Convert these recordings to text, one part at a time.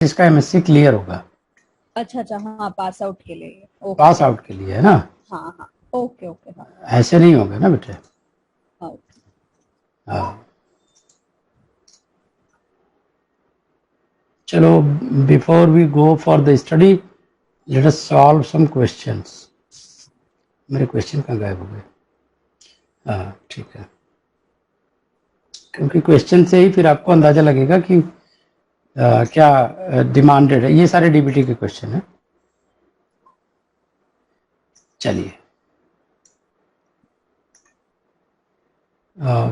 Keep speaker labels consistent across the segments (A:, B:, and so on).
A: इसका MSc clear होगा।
B: अच्छा अच्छा, हाँ पास आउट के लिए। ओके।
A: पास आउट के लिए है ना।
B: हाँ हाँ, ओके ओके, हाँ
A: ऐसे नहीं होगा ना बेटे।
B: हाँ।
A: हाँ चलो, before we go for the study let us solve some questions. मेरे क्वेश्चन कहाँ गायब हो गए? हाँ ठीक है, क्योंकि क्वेश्चन से ही फिर आपको अंदाजा लगेगा कि क्या डिमांडेड है। ये सारे डीबीटी के क्वेश्चन हैं। चलिए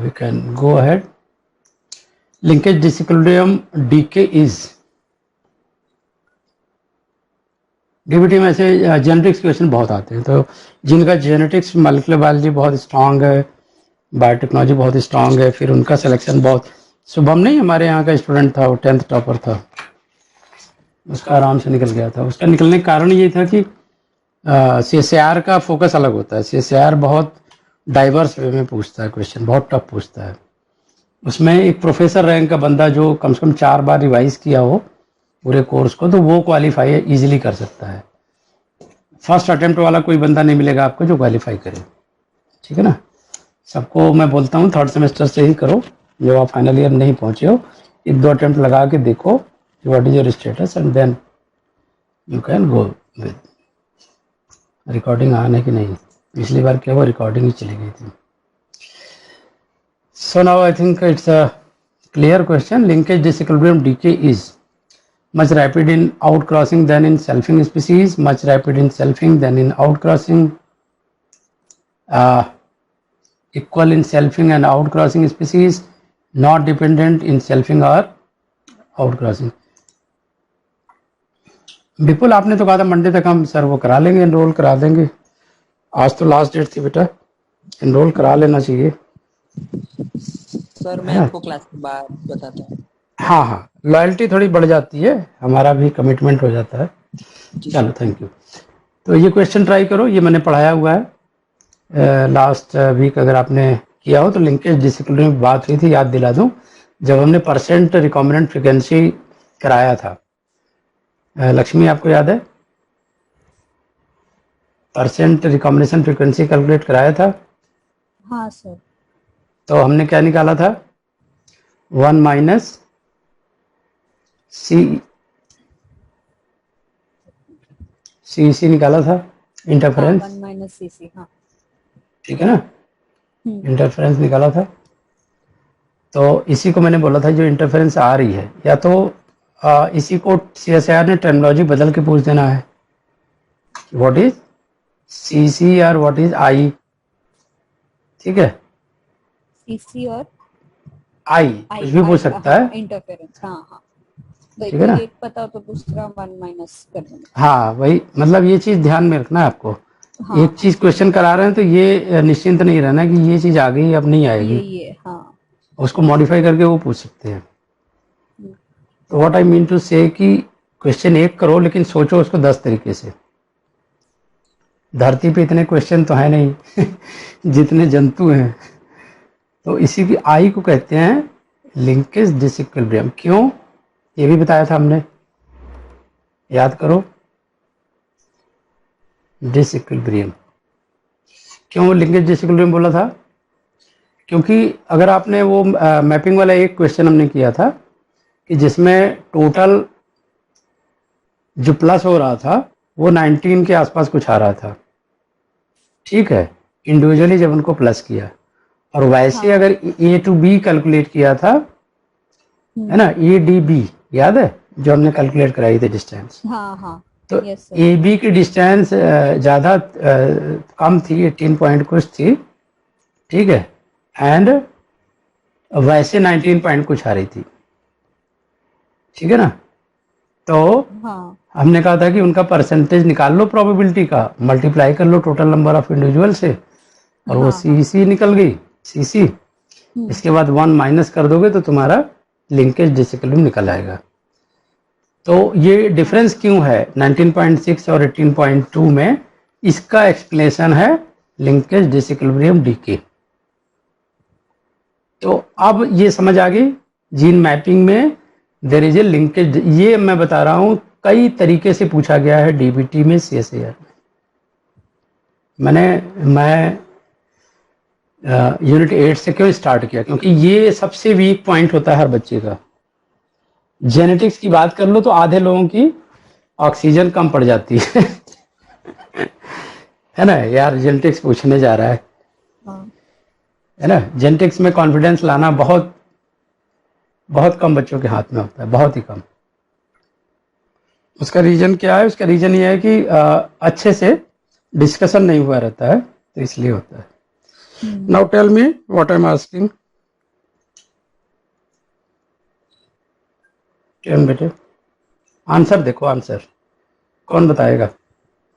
A: we can go ahead. Linkage disequilibrium decay is, DBT में से जेनेटिक्स क्वेश्चन बहुत आते हैं, तो जिनका जेनेटिक्स मॉलिक्यूलर बायोलॉजी बहुत स्ट्रांग है, बायोटेक्नोलॉजी बहुत स्ट्रांग है, फिर उनका सिलेक्शन बहुत। शुभम नहीं हमारे यहाँ का स्टूडेंट था, वो 10th टॉपर था, उसका आराम से निकल गया था। उसका निकलने का कारण ये था कि सीएसआर का फोकस अलग होता है। सीएसआर बहुत डाइवर्स वे में पूछता है क्वेश्चन, बहुत टफ पूछता है। उसमें एक प्रोफेसर रैंक का बंदा जो कम से कम 4 बार रिवाइज किया हो पूरे कोर्स को, तो वो क्वालिफाई इजीली कर सकता है। फर्स्ट अटेम्प्ट वाला कोई बंदा नहीं मिलेगा आपको जो क्वालिफाई करे, ठीक है ना। सबको मैं बोलता हूँ थर्ड सेमेस्टर से ही करो, जब आप फाइनल ईयर नहीं पहुंचे हो, 1-2 अटेम्प्ट लगा के देखो what is your status and then you can go with. Recording on है कि नहीं? पिछली बार क्या हुआ, रिकॉर्डिंग ही चली गई थी। So now I think it's a clear question. Linkage disequilibrium decay is much rapid in outcrossing than in selfing species, much rapid in selfing than in outcrossing, equal in selfing and outcrossing species, not dependent in selfing or outcrossing. विपुल आपने तो कहा था Monday तक हम sir वो करा लेंगे, enrol करा देंगे। आज तो लास्ट डेट थी बेटा, एनरोल करा लेना चाहिए।
C: सर मैं आपको क्लास के बाद बताता हूँ।
A: हाँ हाँ, लॉयल्टी थोड़ी बढ़ जाती है, हमारा भी कमिटमेंट हो जाता है। चलो थैंक यू। तो ये क्वेश्चन ट्राई करो, ये मैंने पढ़ाया हुआ है लास्ट वीक, अगर आपने किया हो तो। लिंकेज डिसिप्लिन में बात हुई थी, याद दिला दूं, जब हमने परसेंट रिकॉम्बिनेंट फ्रिक्वेंसी कराया था। लक्ष्मी आपको याद है? परसेंट रिकॉम्बिनेशन फ्रिक्वेंसी कैलकुलेट कराया था।
B: हाँ सर।
A: तो हमने क्या निकाला था? 1 माइनस सी निकाला था, इंटरफेरेंस।
B: 1 माइनस सीसी, हाँ
A: ठीक है ना, इंटरफेरेंस निकाला था। तो इसी को मैंने बोला था जो इंटरफेरेंस आ रही है, या तो इसी को सीएसआर ने टर्मिनोलॉजी बदल के पूछ देना है, व्हाट इज सीसी और व्हाट इज आई। ठीक है,
B: सीसी और
A: आई कुछ भी पूछ सकता है,
B: इंटरफेरेंस। हाँ हाँ,
A: ठीक है ना।
B: एक पता हो तो दूसरा 1 माइनस कर देंगे।
A: हाँ वही, मतलब ये चीज ध्यान में रखना है आपको।
B: हाँ,
A: एक चीज क्वेश्चन करा रहे हैं तो ये निश्चिंत नहीं रहना कि ये चीज आ गई अब नहीं आएगी,
B: ये हाँ,
A: उसको मॉडिफाई करके वो पूछ सकते हैं। तो व्हाट आई मीन टू से कि क्वेश्चन एक करो लेकिन सोचो उसको 10 तरीके से। धरती पे इतने क्वेश्चन तो है नहीं जितने जंतु हैं। तो इसी की आई को कहते हैं लिंकेज डिसिक्विलिब्रियम। क्यों, ये भी बताया था हमने, याद करो। डिसिक्विलिब्रियम क्यों लिंकेज डिसिक्विलिब्रियम बोला था? क्योंकि अगर आपने वो मैपिंग वाला एक क्वेश्चन हमने किया था कि जिसमें टोटल जो प्लस हो रहा था वो 19 के आसपास कुछ आ रहा था, ठीक है, इंडिविजुअली जब उनको प्लस किया। और वैसे अगर ए टू बी कैलकुलेट किया था, है ना, ए डी बी याद है जो हमने कैलकुलेट कराई थी डिस्टेंस।
B: हाँ हाँ,
A: तो ए बी की डिस्टेंस ज़्यादा कम थी, 18 पॉइंट कुछ थी, ठीक है, एंड वैसे 19 पॉइंट कुछ आ रही थी, ठीक है ना। तो हमने कहा था कि उनका परसेंटेज निकाल लो प्रोबेबिलिटी का, मल्टीप्लाई कर लो टोटल नंबर ऑफ इंडिविजुअल से, और वो सी निकल गई, सी। इसके बाद 1 माइनस कर दोगे तो तुम्हारा लिंकेज डिसिक्विलिब्रियम निकल आएगा। तो ये डिफरेंस क्यों है 19.6 और 18.2 में, इसका एक्सप्लेनेशन है लिंकेज डिसिक्विलिब्रियम डीके। तो अब ये समझ आ गई जीन मैपिंग में देयर इज ए लिंकेज। ये मैं बता रहा हूँ कई तरीके से पूछा गया है डीबीटी में, सीएसएआर में। मैं यूनिट 8 से क्यों स्टार्ट किया, क्योंकि ये सबसे वीक पॉइंट होता है हर बच्चे का। जेनेटिक्स की बात कर लो तो आधे लोगों की ऑक्सीजन कम पड़ जाती है है ना यार, जेनेटिक्स पूछने जा रहा
B: हाँ,
A: है ना। जेनेटिक्स में कॉन्फिडेंस लाना बहुत बहुत कम बच्चों के हाथ में होता है, बहुत ही कम। उसका रीजन क्या है? उसका रीजन ये है कि अच्छे से डिस्कशन नहीं हुआ रहता है, तो इसलिए होता है। Now tell me what I am asking. Tell बेटे, आंसर देखो, आंसर कौन बताएगा?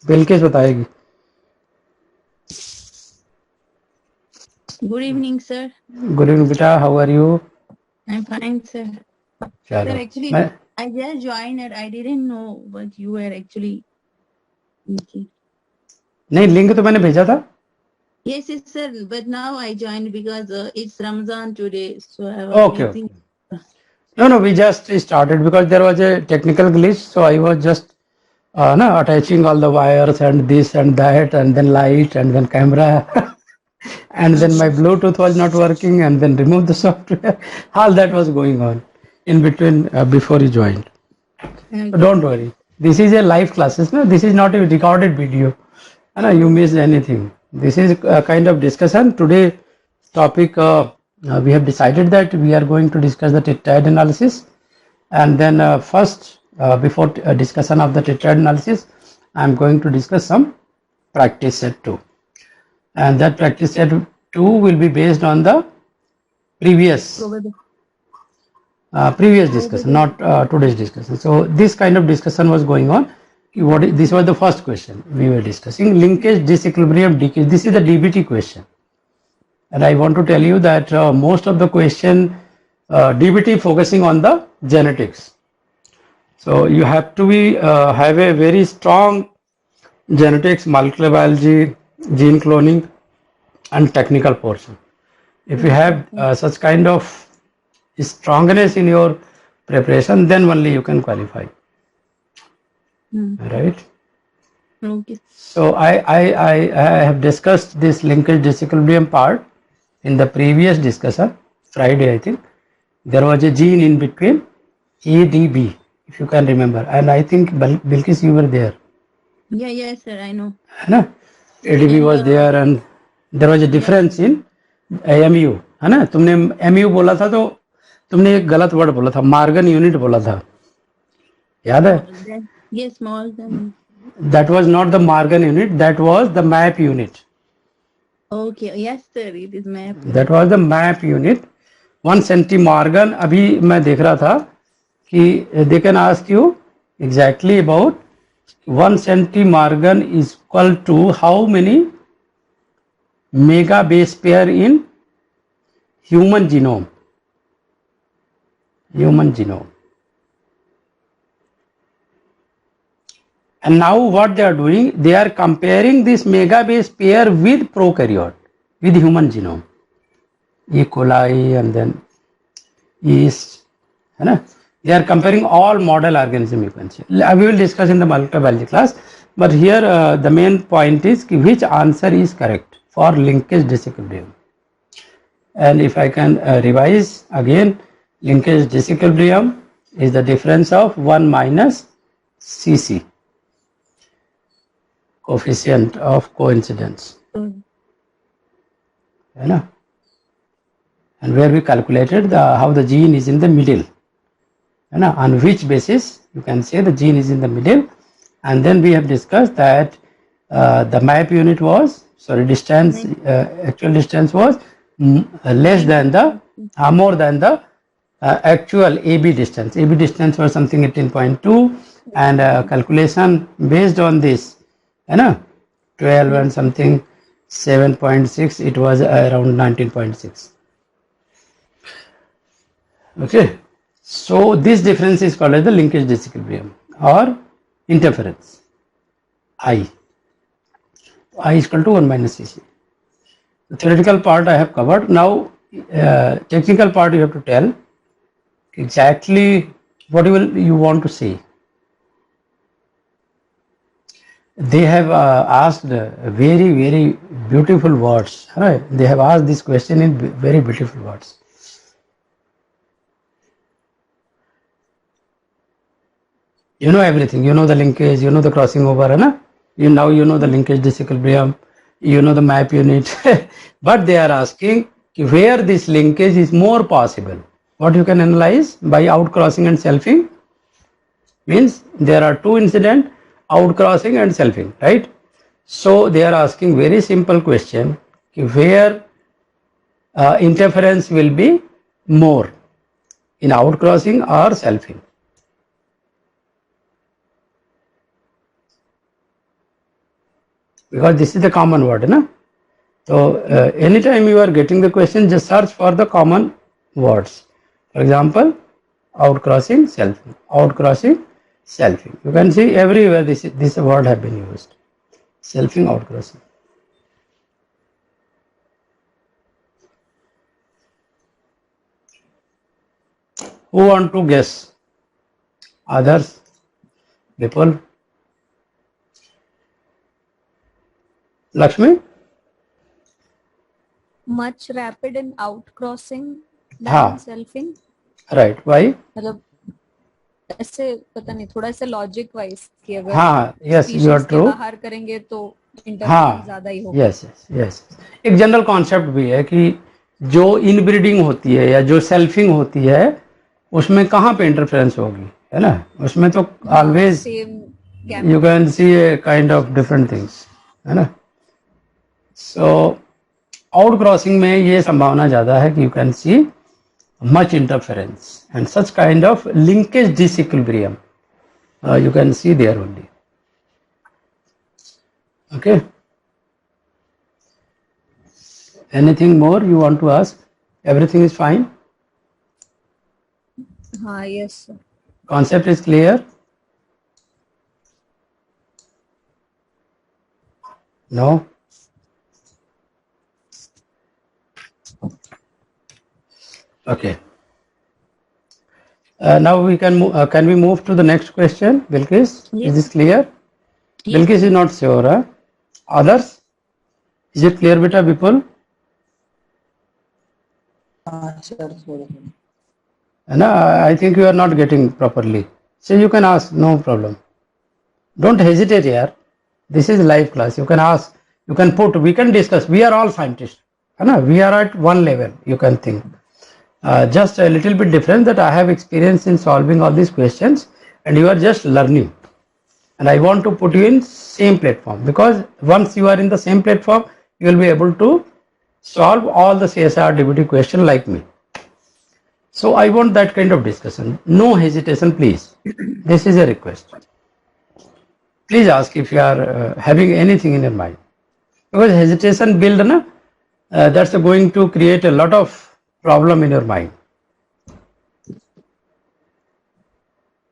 A: बिल्किस बताएगी।
D: Good evening, sir.
A: Good evening बेटा, how are you?
D: I'm fine, sir. Sir,
A: चलो
D: actually,
A: मैं
D: I just joined and I didn't know what you were actually thinking.
A: नहीं, link तो मैंने भेजा था।
D: Yes, yes, sir. But now I joined because it's Ramzan today, so I was
A: Okay,
D: waiting.
A: no, we just started because there was a technical glitch, so I was just no, attaching all the wires and this and that and then light and then camera and then my Bluetooth was not working and then remove the software. All that was going on in between before you joined.
D: Okay.
A: So don't worry. This is a live classes. No, this is not a recorded video. No, you missed anything. This is a kind of discussion. Today topic we have decided that we are going to discuss the tetrad analysis, and then first before discussion of the tetrad analysis, I am going to discuss some practice set 2, and that practice set 2 will be based on the previous
D: Probably.
A: previous discussion, not today's discussion. So this kind of discussion was going on. This was the first question we were discussing, linkage, disequilibrium, decay. This is the DBT question, and I want to tell you that most of the question DBT focusing on the genetics. So you have to be have a very strong genetics, molecular biology, gene cloning, and technical portion. If you have such kind of strongness in your preparation, then only you can qualify. Right?
D: Okay.
A: So I have discussed this linkage disequilibrium part in the previous discussion, Friday I think. There was a gene in between, ADB, if you can remember, and I think Bilkis, you were there.
D: Yeah, yes, sir. I know.
A: है ना, ADB
D: And,
A: was there and there was a difference in MU, है ना। तुमने MU बोला था तो तुमने एक गलत वर्ड बोला था, मार्गन यूनिट बोला था, याद है?
D: Yes, small than.
A: That was not the Morgan unit, that was the map unit.
D: Okay. Yes, sir. It is map.
A: That was the map unit. 1 centimorgan. अभी मैं देख रहा था कि they can ask you exactly about 1 centimorgan is equal to how many mega base pair in human genome. Human genome. And now what they are doing, they are comparing this mega base pair with prokaryote, with human genome. E. coli and then yeast. They are comparing all model organism, you can say. We will discuss in the molecular biology class. But here the main point is which answer is correct for linkage disequilibrium. And if I can revise again, linkage disequilibrium is the difference of 1 minus Cc. Coefficient of coincidence, and where we calculated how the gene is in the middle, on which basis you can say the gene is in the middle. And then we have discussed that the map unit was, distance, actual distance was less than the more than the actual AB distance. AB distance was something 18.2, and calculation based on this, 12 and something 7.6, it was around 19.6. Okay, so this difference is called as the linkage disequilibrium or interference. I is equal to 1 minus Cc. The theoretical part I have covered. Now technical part you have to tell exactly What you want to see? They have asked very, very beautiful words. Right? They have asked this question in very beautiful words. You know everything. You know the linkage. You know the crossing over. Hai na? Now you know the linkage disequilibrium. You know the map unit. But they are asking where this linkage is more possible. What you can analyze by outcrossing and selfing means there are two incident, outcrossing and selfing, right? So they are asking very simple question where interference will be more in outcrossing or selfing. Because this is the common word, na? So anytime you are getting the question, just search for the common words. For example, outcrossing, selfing, outcrossing, selfing. You can see everywhere this word have been used. Selfing, outcrossing. Who want to guess? Others? People? Lakshmi?
B: Much rapid in outcrossing than
A: हाँ.
B: selfing.
A: Right. Why?
B: मतलब ऐसे पता नहीं, थोड़ा सा logic wise कि अगर
A: हाँ. Yes, you are
B: species के
A: true.
B: बाहर करेंगे तो इंटरफेरेंस
A: हाँ.
B: ज्यादा ही होगा.
A: Yes yes yes. एक जनरल कॉन्सेप्ट भी है कि जो इनब्रीडिंग होती है या जो सेल्फिंग होती है उसमें कहाँ पे इंटरफेरेंस होगी, है ना? उसमें तो always
B: same
A: you can see a kind of different things, है ना? सो आउट क्रॉसिंग में ये संभावना ज्यादा है कि you can see much interference and such kind of linkage disequilibrium you can see there only. Okay. Anything more you want to ask? Everything is fine?
B: हाँ, yes sir.
A: Concept is clear? No? Okay. Now we can we move to the next question, Bilkis?
D: Yes.
A: Is this clear?
D: Yes.
A: Bilkis is not sure. Huh? Others? Is it clear, beta, people?
C: sir, sorry.
A: No, I think you are not getting properly. So you can ask, no problem. Don't hesitate here. This is live class. You can ask, you can put, we can discuss. We are all scientists. We are at one level, you can think. Just a little bit different that I have experience in solving all these questions and you are just learning. And I want to put you in same platform because once you are in the same platform, you will be able to solve all the CSR DBT question like me. So I want that kind of discussion. No hesitation, please. This is a request. Please ask if you are having anything in your mind. Because hesitation build, that's going to create a lot of problem in your mind.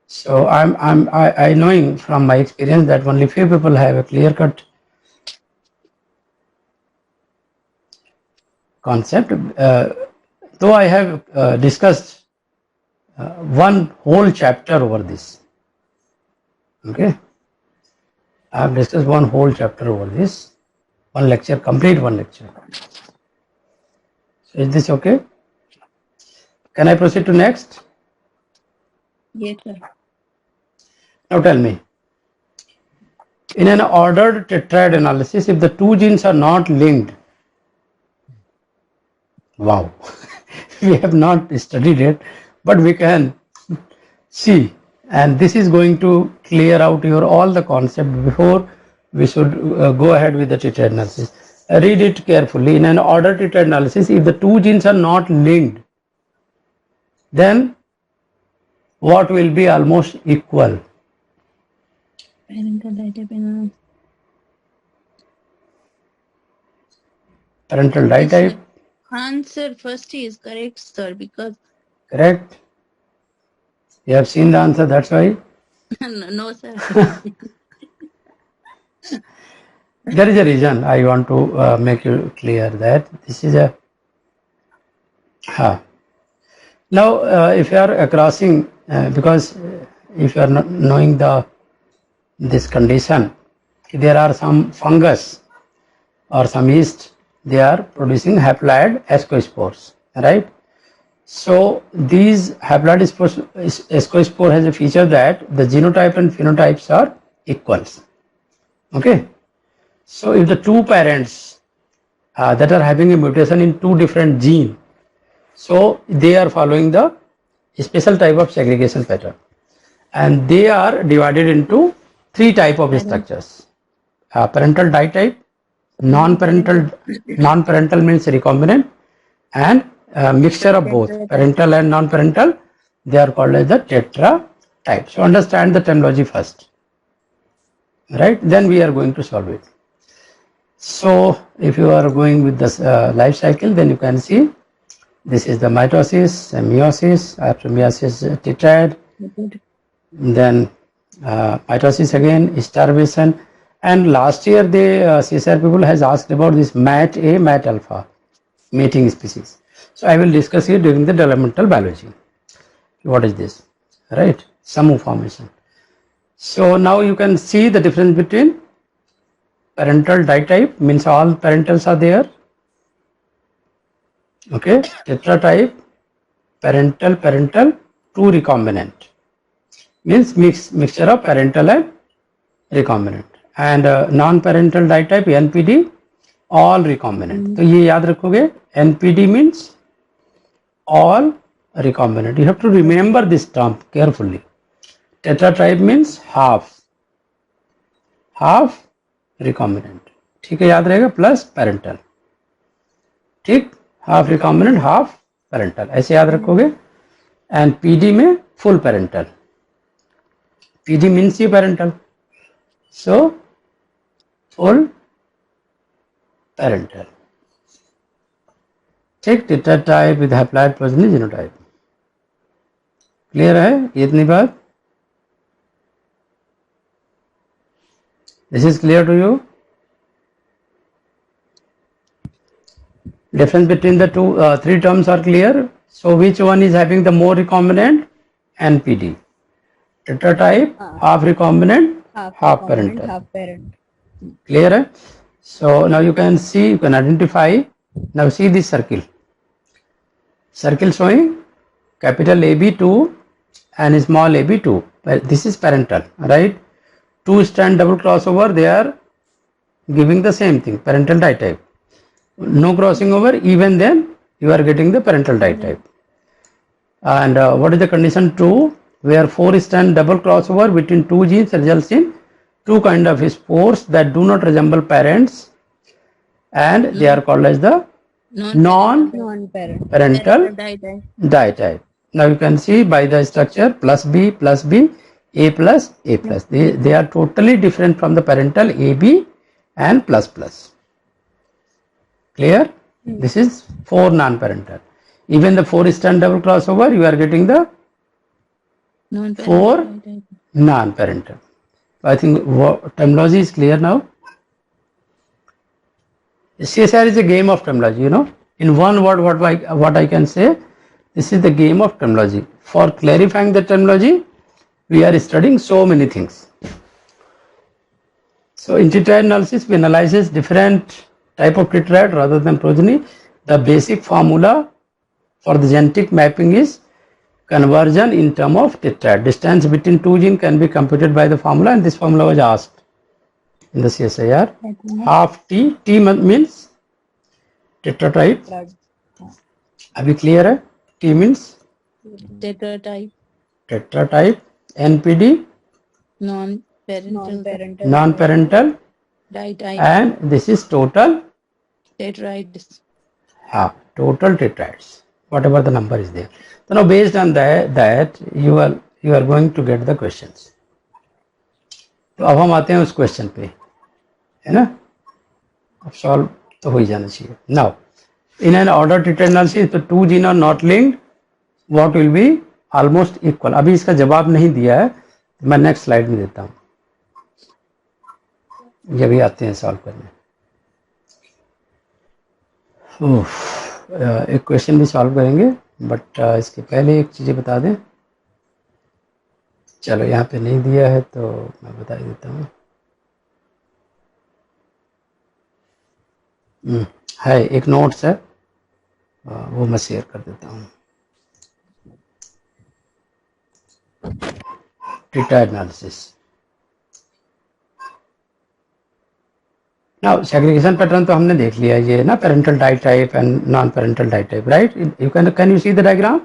A: So I knowing from my experience that only few people have a clear cut concept. Though I have discussed one whole chapter over this. Okay. I have discussed one whole chapter over this. One lecture, complete one lecture. So is this okay? Can I proceed to next?
D: Yes, sir.
A: Now tell me. In an ordered tetrad analysis, if the two genes are not linked, wow, we have not studied it, but we can see, and this is going to clear out your all the concept before we should go ahead with the tetrad analysis. Read it carefully. In an ordered tetrad analysis, if the two genes are not linked, then what will be almost equal?
D: Parental dye type and
A: Parental dye type,
D: answer first is correct, sir, because
A: correct? You have seen the answer, that's why.
D: no, sir.
A: There is a reason I want to make you clear that this is a. Now, if you are crossing because if you are not knowing this condition, there are some fungus or some yeast, they are producing haploid ascospores, right? So these haploid ascospore has a feature that the genotype and phenotypes are equals. Okay, so if the two parents that are having a mutation in two different genes, so they are following the special type of segregation pattern, and they are divided into three type of structures: parental ditype, non-parental means recombinant, and mixture of both parental and non-parental. They are called as the tetra type. So understand the terminology first, right? Then we are going to solve it. So if you are going with this life cycle, then you can see this is the mitosis, meiosis, after meiosis tetrad, then mitosis again, starvation, and last year the CSR people has asked about this MAT A, MAT alpha, mating species. So I will discuss here during the developmental biology. What is this, right? Samu formation. So now you can see the difference between parental ditype, means all parentals are there. Okay, tetratype, parental, two recombinant, means mixture of parental and recombinant, and non-parental ditype NPD, all recombinant. तो ये याद रखोगे, NPD means all recombinant. You have to remember this term carefully. Tetratype means half recombinant. ठीक है, याद रहेगा, plus parental. ठीक, half recombinant half parental, ऐसे याद रखोगे. एंड पीडी में फुल पेरेंटल, पीडी मीन्स ये पेरेंटल, सो फुल पेरेंटल. ठीक, tetratype with haploid progeny genotype. Clear है ये इतनी बात? This is clear to you? Difference between the three terms are clear. So which one is having the more recombinant? NPD. Tetratype, half recombinant, half parental.
B: half parent.
A: Clear hai? So now you can see, you can identify. Now see this circle. Circle showing capital AB2 and small AB2. This is parental, right? Two strand double crossover, they are giving the same thing, parental ditype. No crossing over, even then you are getting the parental ditype. And what is the condition 2, where 4 strand double crossover between two genes results in two kind of spores that do not resemble parents, and they are called as the non-parental ditype. Now you can see by the structure plus B, A plus, A plus. They are totally different from the parental AB and plus. Clear? This is 4 non-parental. Even the 4 strand double crossover, you are getting the 4 non-parental. I think terminology is clear now. CSR is a game of terminology, you know. In one word, what I can say, this is the game of terminology. For clarifying the terminology, we are studying so many things. So in tetrad analysis, we analyze different type of tetrad rather than progeny. The basic formula for the genetic mapping is conversion in term of tetrad. Distance between two genes can be computed by the formula, and this formula was asked in the CSIR. Half T, T means tetratype. अभी clear है? T means tetratype. NPD, non-parental, and this is total
D: tetrads.
A: Total tetrads, whatever the number is there. So now based on that you are going to get the questions. तो अब हम आते हैं उस question पे, है ना? अब सॉल्व तो हो ही जाना चाहिए. Now in an ordered tetrad analysis, the two genes are not linked, what will be almost equal. अभी इसका जवाब नहीं दिया है, मैं नेक्स्ट स्लाइड में देता हूँ. ये भी आते हैं सॉल्व करने. एक क्वेश्चन भी सॉल्व करेंगे, बट इसके पहले एक चीज़ें बता दें. चलो यहाँ पे नहीं दिया है तो मैं बता ही देता हूँ। है एक नोट्स है, वो मैं शेयर कर देता हूँ। Tetrad analysis. Now segregation pattern तो हमने देख लिया, ये ना parental ditype and non parental ditype, right? You can you see the diagram?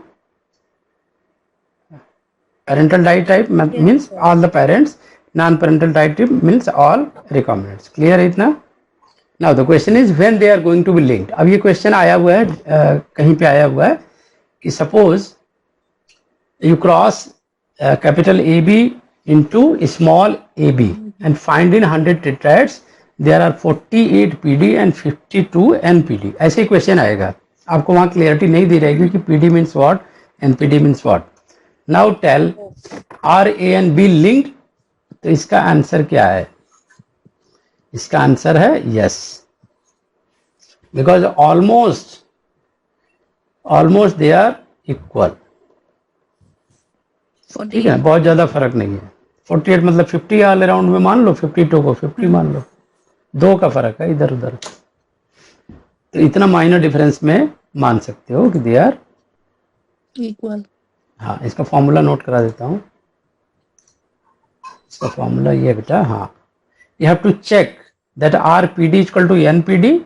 A: Parental diet type means all the parents, non-parental diet type means all recombinants. Clear है इतना? Now the question is when they are going to be linked. अब ये question आया हुआ है, कहीं पे आया हुआ है कि suppose you cross capital AB into small AB and find in 100 tetrads there are 48 PD and 52 NPD. ऐसे ही question आएगा, आपको वहाँ clarity नहीं दी रहेगी कि PD means what, NPD means what. Now tell are A and B linked? तो इसका answer क्या है? इसका आंसर है yes, because almost they are equal. ठीक है, बहुत ज्यादा फर्क नहीं है। 48 मतलब 50 ऑल अराउंड में मान लो, 52 को 50 मान लो, 2 का फर्क है इधर उधर, तो इतना माइनर डिफरेंस में मान सकते हो कि दे आर
D: इक्वल।
A: हाँ, इसका फॉर्मूला नोट करा देता हूँ। इसका फॉर्मूला ये बेटा, हाँ, you have to check that are P D equal to N P D.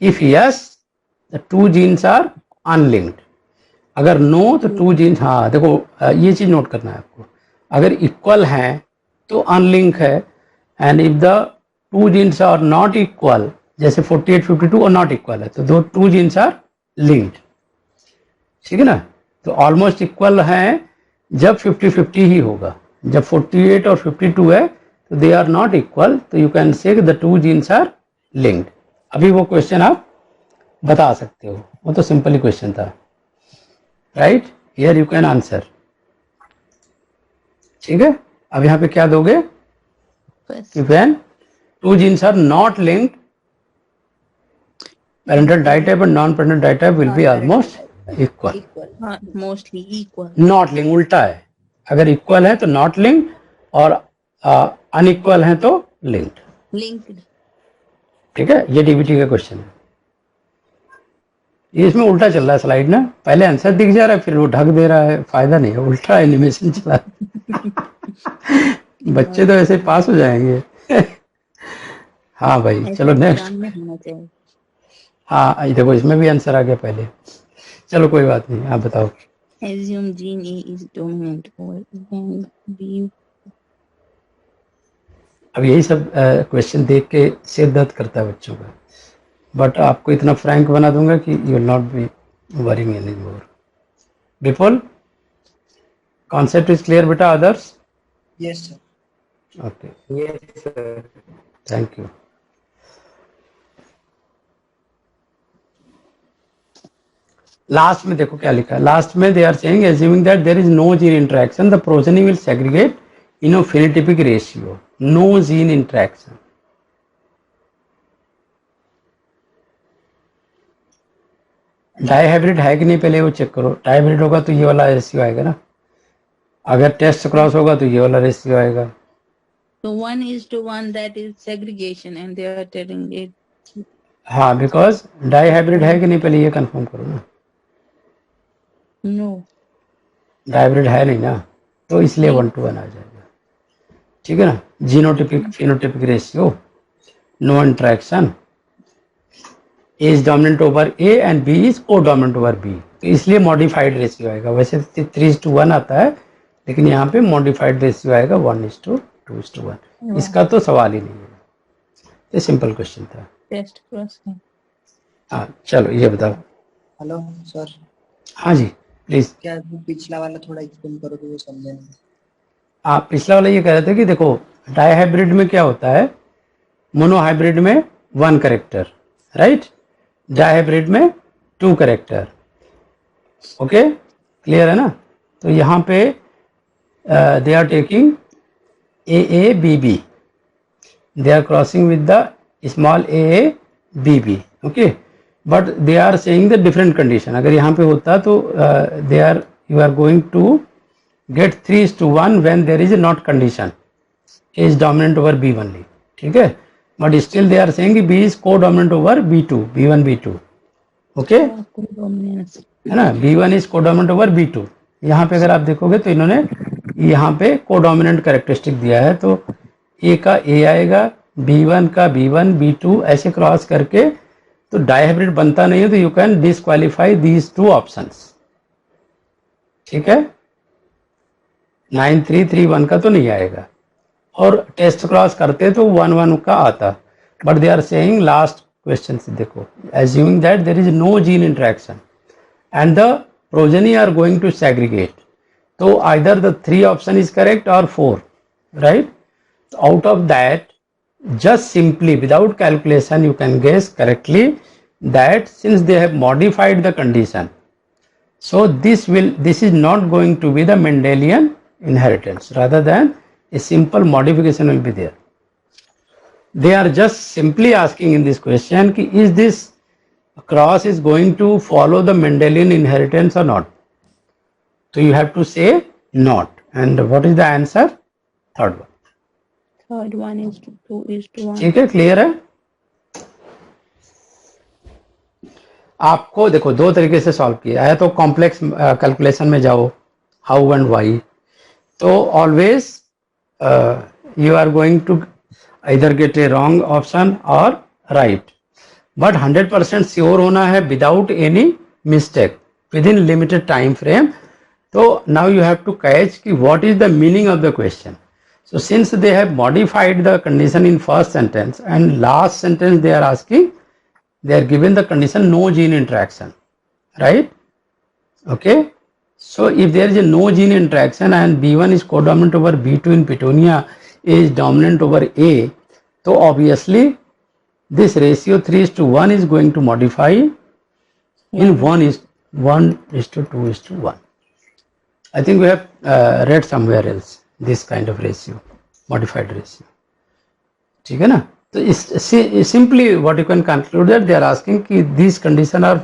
A: If yes the 2 genes are unlinked, अगर नो तो 2 जीन्स, हाँ देखो ये चीज नोट करना है आपको, अगर इक्वल है तो अनलिंक है, and if the 2 genes are not equal, जैसे 48 52 और नॉट इक्वल है, तो दो 2 जीन्स आर लिंक्ड। ठीक है ना? तो ऑलमोस्ट इक्वल है जब 50-50 ही होगा, जब 48 और 52 है तो दे आर नॉट इक्वल, तो you can say the 2 genes are linked. अभी वो क्वेश्चन आप बता सकते हो, वो तो सिंपल ही क्वेश्चन था, right? Here you can answer. ठीक है, अब यहाँ पे क्या दोगे कि when 2 genes are not linked, parental die type and non-parental die type will be almost equal.
D: Mostly equal.
A: Not link उल्टा है, अगर इक्वल है तो नॉट लिंक और अनइक्वल है तो लिंक्ड।
D: लिंक्ड।
A: ठीक है, ये डीबीटी का क्वेश्चन है। ये इसमें उल्टा चल रहा है स्लाइड ना, पहले आंसर दिख जा रहा है फिर वो ढक दे रहा है, फायदा नहीं है, उल्टा एनिमेशन चला बच्चे तो ऐसे पास हो जाएंगे हाँ भाई, चलो नेक्स्ट। हाँ ये देखो, इसमें भी आंसर आ गया पहले, चलो कोई बात नहीं, आप बताओ।
D: Assume gene A is dominant or can be।
A: अब यही सब क्वेश्चन देख के सिर दर्द करता है बच्चों का, बट आपको इतना फ्रैंक बना दूंगा कि you will not be worrying any more. Vipul, concept is clear बेटा? Others?
C: Yes sir.
A: Okay, yes sir, thank you. Last में देखो क्या लिखा है, लास्ट में they are saying assuming that there is no gene interaction the progeny will segregate in a phenotypic ratio. No gene interaction. Dihybrid है कि नहीं पहले वो चेक करो, डाइहाइब्रिड होगा तो ये वाला रेशियो आएगा ना, अगर टेस्ट क्रॉस होगा तो ये वाला रेशियो आएगा।
D: So 1:1 that is segregation and they are telling it।
A: हाँ, बिकॉज डाइहाइब्रिड है कि नहीं पहले ये कंफर्म करो ना।
D: नो,
A: डाइहाइब्रिड है नहीं ना, तो इसलिए 1:1 आ जाएगा। ठीक है ना? Genotypic phenotypic ratio, no interaction, A is dominant over A and B is codominant over B, तो इसलिए मॉडिफाइड रेशियो आएगा। वैसे 3:1 आता है, लेकिन यहाँ पे मॉडिफाइड रेशियो आएगा 1:2:1। इसका तो सवाल ही नहीं है, ये सिंपल क्वेश्चन था।
D: Test cross.
A: हाँ चलो ये बताओ।
C: हेलो सर,
A: हाँ जी प्लीज।
C: क्या पिछला वाला थोड़ा एक्सप्लेन करो तो वो समझे नहीं।
A: आप पिछला वाला ये कह रहे थे कि देखो डाइहाइब्रिड में क्या होता है, मोनोहाइब्रिड में 1 कैरेक्टर, राइट? डाइहाइब्रिड में 2 कैरेक्टर। ओके, क्लियर है ना? तो यहाँ पे they are taking A B B, they are crossing with the small A B B, okay, but they are saying the different condition. अगर यहाँ पे होता तो they are, you are going to get 3:1 when there is a not condition, A is dominant over B only. ठीक है, but still they are saying कि B is co-dominant over B2, B1 B2. Okay है ना, B1 is co-dominant over B2. यहाँ पे अगर आप देखोगे तो इन्होंने यहाँ पे co-dominant कैरेक्टरिस्टिक दिया है, तो A का A आएगा, B1 का B1 B2 ऐसे क्रॉस करके तो डाइहाइब्रिड बनता नहीं है, तो you can disqualify these two options. ठीक है, 9331 का तो नहीं आएगा, और टेस्ट क्रॉस करते तो 11 का आता. But they are saying last question से देखो, assuming that there is no gene interaction and the progeny are going to segregate, तो either the 3 option is correct और 4, right. Out of that just simply without calculation you can guess correctly that since they have modified the condition, so this is not going to be the Mendelian inheritance, rather than a simple modification will be there. They are just simply asking in this question ki is this cross is going to follow the Mendelian inheritance or not, so you have to say not. And what is the answer? Third one.
D: Third one is 2:1.
A: ठीक है, clear है. आपको देखो दो तरीके से solve किया है, तो कॉम्प्लेक्स कैलकुलेशन में जाओ, हाउ एंड वाई, तो always you are going to either get a wrong option और राइट, बट 100% श्योर होना है without any mistake with in limited time frame. तो now you have to catch कि what is the meaning of the question. So since they have modified the condition in first sentence and last sentence they are asking, they are given the condition no gene interaction, right? Okay. So if there is a no gene interaction and B1 is codominant over B2 in Petunia, A is dominant over A, so obviously this ratio 3:1 is going to modify in 1:2:1. I think we have read somewhere else this kind of ratio, modified ratio. ठीक है ना, तो simply what you can conclude that they are asking कि these conditions are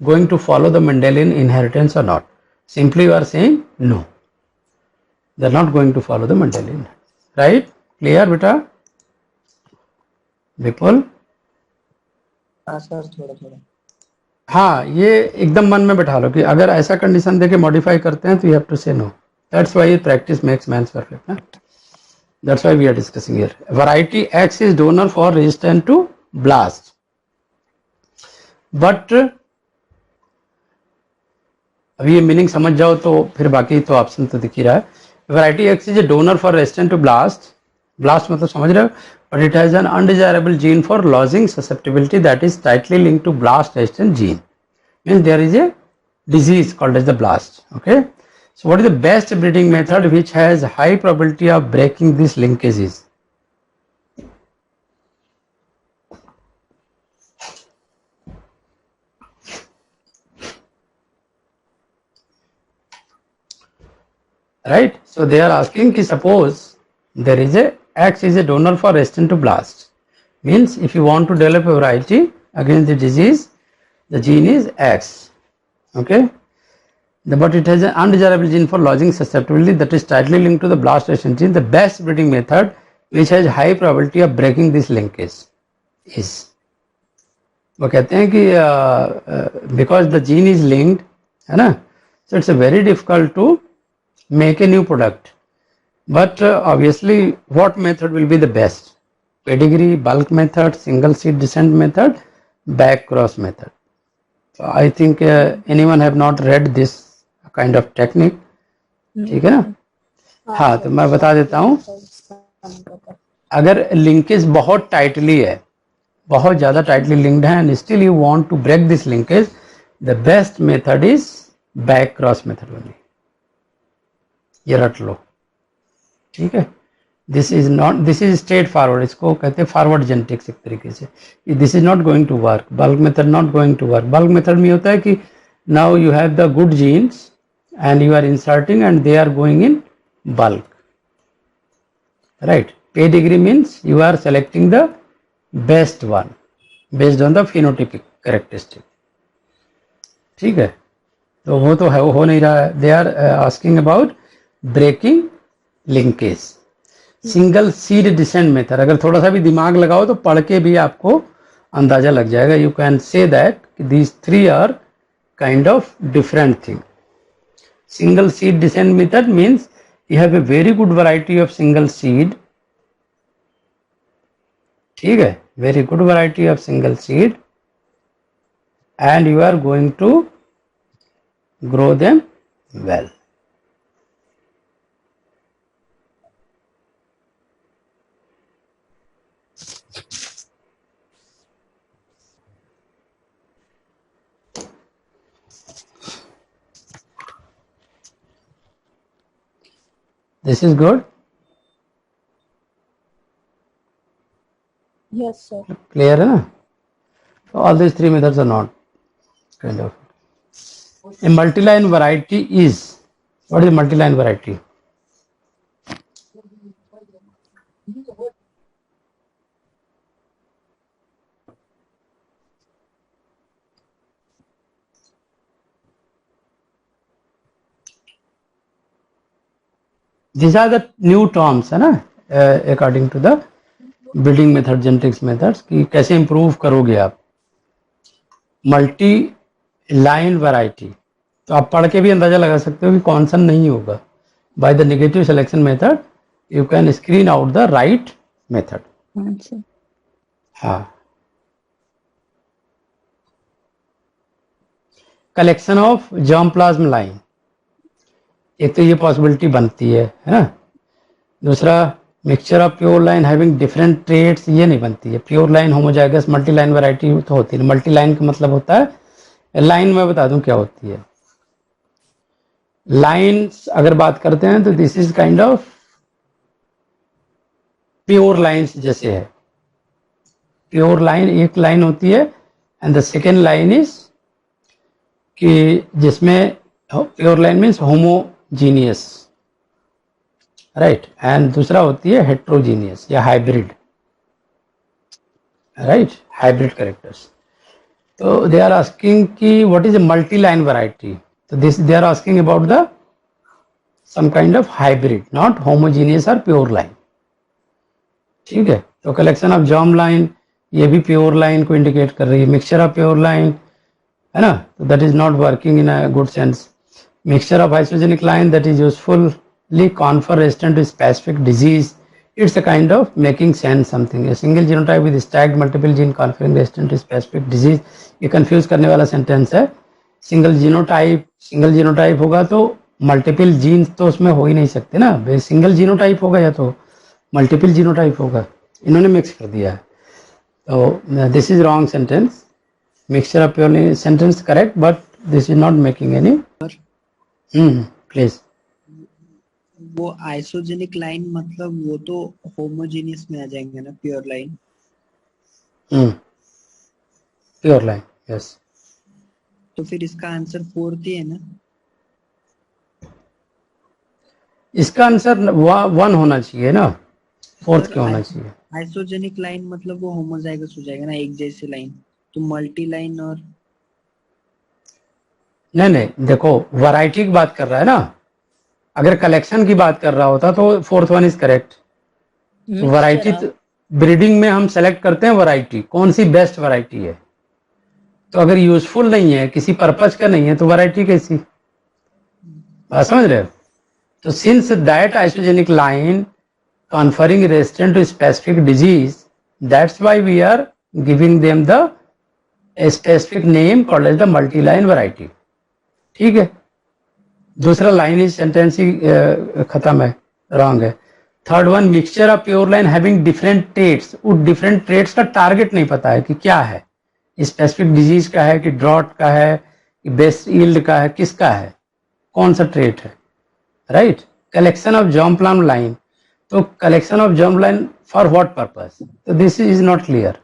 A: going to follow the Mendelian inheritance or not. Simply you are saying no, they are not going to follow the Mendelian, right? Clear बेटा, विपुल?
C: हाँ sir, थोड़ा थोड़ा.
A: हाँ, ये एकदम मन में बैठा लो कि अगर ऐसा कंडीशन देके मॉडिफाई करते हैं तो you have to say no. That's why practice makes man perfect. Huh? That's why we are discussing here. Variety X is donor for resistant to blast. But अभी ये मीनिंग समझ जाओ तो फिर बाकी तो ऑप्शन तो दिख ही रहा है. Variety X is a donor for resistant to blast. Blast मतलब समझ रहे हो? But it has an undesirable gene for lodging susceptibility that is tightly linked to blast resistant gene. Means there is a disease called as the blast. Okay. So what is the best breeding method which has high probability of breaking these linkages? Right? So they are asking ki suppose there is a X is a donor for resistant to blast. Means if you want to develop a variety against the disease, the gene is X. Okay? But it has an undesirable gene for lodging susceptibility that is tightly linked to the blast resistant gene. The best breeding method which has high probability of breaking this linkage is, वो कहते हैं कि because the gene is linked, है ना, so it's a very difficult to make a new product. But obviously what method will be the best? Pedigree, bulk method, single seed descent method, back cross method. So I think anyone have not read this kind of technique. ठीक है ना. हाँ, तो मैं बता देता हूँ. अगर लिंकेज बहुत टाइटली है, बहुत ज़्यादा टाइटली लिंक्ड है and still you want to break this linkage, the best method is back cross method only. ये रट लो, ठीक है. दिस इज स्ट्रेट फॉरवर्ड, इसको कहते हैं फॉरवर्ड जेनेटिक्स एक तरीके से. This is not going to work. Bulk method not going to work. Bulk method में होता है कि now you have the good genes and you are inserting and they are going in bulk, right? Pedigree means you are selecting the best one based on the phenotypic characteristic. ठीक है, तो वो तो है, वो हो नहीं रहा है. They are asking about breaking linkage, single seed descent method. अगर थोड़ा सा भी दिमाग लगाओ तो पढ़ के भी आपको अंदाजा लग जाएगा। You can say that these three are kind of different thing. Single seed descent method means you have a very good variety of single seed, ठीक है, very good variety of single seed, and you are going to grow them well. This is good.
B: Yes, sir.
A: Clear है ना? So all these three methods are not kind of. A multiline variety is, what is a multiline variety? These are the new terms है ना, according to the breeding method, genetics methods कि कैसे improve करोगे आप। Multi line variety, तो आप पढ़ के भी अंदाजा लगा सकते हो कि कौन सा नहीं होगा। By the negative selection method you can screen out the right method. हाँ, collection of germ plasm line, एक तो ये पॉसिबिलिटी बनती है ना। दूसरा, mixture of pure line having different traits, ये नहीं बनती है। Pure line homozygous multi line variety तो होती है। मल्टी लाइन का मतलब होता है लाइन, मैं बता दूं क्या होती है। लाइन्स अगर बात करते हैं तो this is kind of pure lines जैसे है। प्योर लाइन एक लाइन होती है and the second line is कि जिसमें pure line means homogeneous, right, and दूसरा होती है हेट्रोजीनियस या हाइब्रिड, राइट, हाइब्रिड कैरेक्टर्स। तो दे आर आस्किंग कि what is a multi line variety, तो this they are asking about the some kind of hybrid, not homogeneous और pure line, ठीक है। तो कलेक्शन ऑफ जर्म लाइन, ये भी pure line को इंडिकेट कर रही है। मिक्सचर ऑफ प्योर लाइन है ना, तो that is not working in a good sense. Mixture of isogenic line that is usefully confer resistant to specific disease. It's a kind of making sense something. A single genotype with stacked multiple gene conferring resistant to specific disease. ये confuse करने वाला sentence है। Single genotype होगा तो multiple genes तो उसमें हो ही नहीं सकते ना। सिंगल जीनोटाइप होगा या तो मल्टीपल जीनोटाइप होगा, इन्होंने मिक्स कर दिया है। तो this is wrong sentence. Mixture of pure sentence correct, but this is not making any. Please.
C: वो आइसोजेनिक लाइन मतलब वो तो होमोजेनियस में आ जाएंगे ना, pure line.
A: Pure line, yes.
C: तो फिर इसका आंसर 4th ही है ना।
A: इसका आंसर 1 होना चाहिए ना, 4th क्यों होना चाहिए?
C: आइसोजेनिक लाइन मतलब वो होमोजाइगस हो जाएगा ना, एक जैसी लाइन। तो मल्टी लाइन और
A: नहीं, देखो वैरायटी की बात कर रहा है ना। अगर कलेक्शन की बात कर रहा होता तो 4th one is correct. Variety breeding में हम सेलेक्ट करते हैं वैरायटी, कौन सी बेस्ट वैरायटी है। तो अगर यूजफुल नहीं है, किसी पर्पज का नहीं है, तो वैरायटी कैसी? बात समझ रहे हो? तो since that isogenic line conferring resistant to specific disease, that's why we are giving them the a specific name called as the multi-line variety. ठीक है। दूसरा लाइन इज सेंटेंस ही खत्म है, रॉन्ग है। Third one, mixture of pure line having different traits, वो different traits का target नहीं पता है कि क्या है, स्पेसिफिक डिजीज का है कि ड्रॉट का है कि बेस्ट यील्ड का है, किसका है, कौन सा ट्रेट है, right. Collection of germ plasm line, तो collection of germ line for what purpose, तो this is not clear,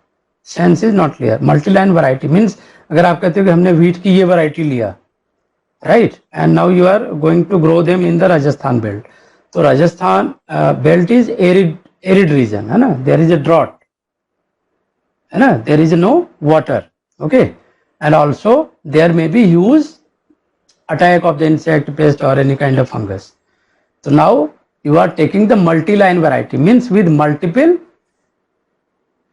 A: sense is not clear. Multi line variety means अगर आप कहते हो कि हमने व्हीट की ये वैरायटी लिया, right, and now you are going to grow them in the Rajasthan belt, तो Rajasthan belt is arid region है ना, देयर इज अ ड्रॉट है ना, there is no water, okay, and also there may be huge attack of the insect, pest और any kind of fungus. So now you are taking the multi-line variety, means with multiple